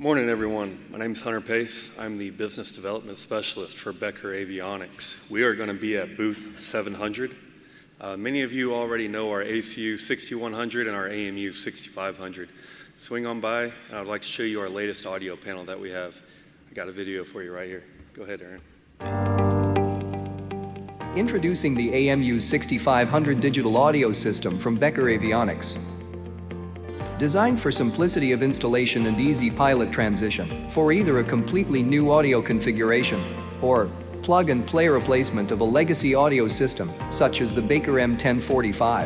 Morning, everyone. My name is Hunter Pace. I'm the Business Development Specialist for Becker Avionics. We are going to be at booth 700. Many of you already know our ACU 6100 and our AMU 6500. Swing on by, and I'd like to show you our latest audio panel that we have. I got a video for you right here. Go ahead, Aaron. Introducing the AMU 6500 digital audio system from Becker Avionics. Designed for simplicity of installation and easy pilot transition, for either a completely new audio configuration or plug-and-play replacement of a legacy audio system, such as the Becker M1045.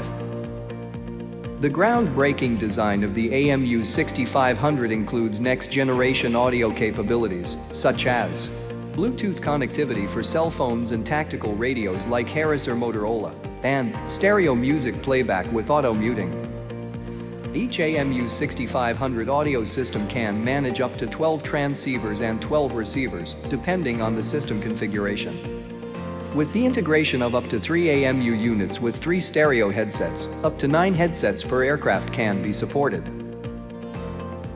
The groundbreaking design of the AMU 6500 includes next-generation audio capabilities, such as Bluetooth connectivity for cell phones and tactical radios like Harris or Motorola, and stereo music playback with auto-muting. Each AMU 6500 audio system can manage up to 12 transceivers and 12 receivers, depending on the system configuration. With the integration of up to 3 AMU units with 3 stereo headsets, up to 9 headsets per aircraft can be supported.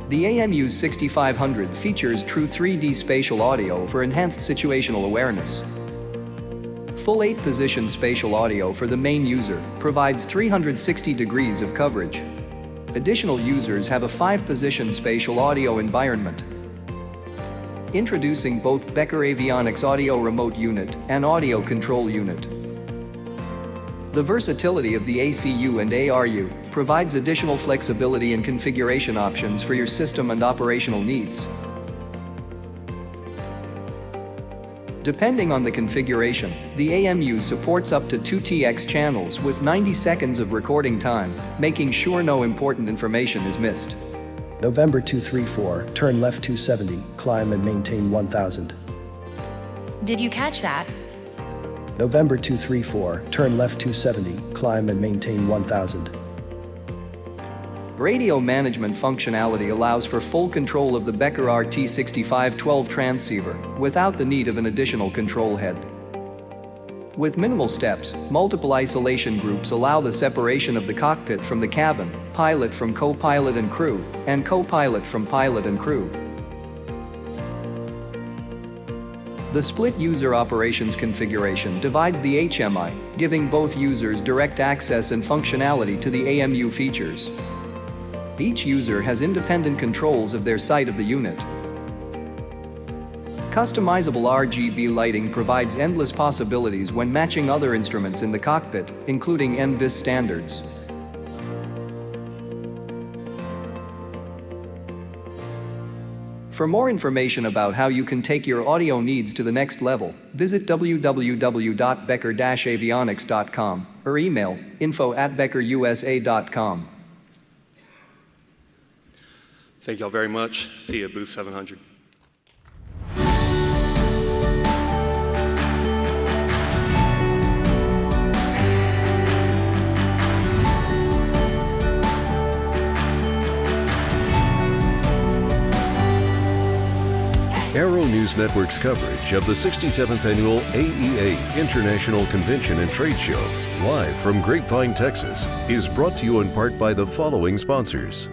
The AMU 6500 features true 3D spatial audio for enhanced situational awareness. Full 8-position spatial audio for the main user provides 360 degrees of coverage. Additional users have a 5-position spatial audio environment. Introducing both Becker Avionics Audio Remote Unit and Audio Control Unit. The versatility of the ACU and ARU provides additional flexibility and configuration options for your system and operational needs. Depending on the configuration, the AMU supports up to 2 TX channels with 90 seconds of recording time, making sure no important information is missed. November 234, turn left 270, climb and maintain 1000. Did you catch that? November 234, turn left 270, climb and maintain 1000. Radio management functionality allows for full control of the Becker RT6512 transceiver without the need of an additional control head. With minimal steps, multiple isolation groups allow the separation of the cockpit from the cabin, pilot from co-pilot and crew, and co-pilot from pilot and crew. The split user operations configuration divides the HMI, giving both users direct access and functionality to the AMU features. Each user has independent controls of their side of the unit. Customizable RGB lighting provides endless possibilities when matching other instruments in the cockpit, including NVIS standards. For more information about how you can take your audio needs to the next level, visit www.becker-avionics.com or email info@beckerusa.com. Thank you all very much. See you at booth 700. Aero-News Network's coverage of the 67th Annual AEA International Convention and Trade Show, live from Grapevine, Texas, is brought to you in part by the following sponsors.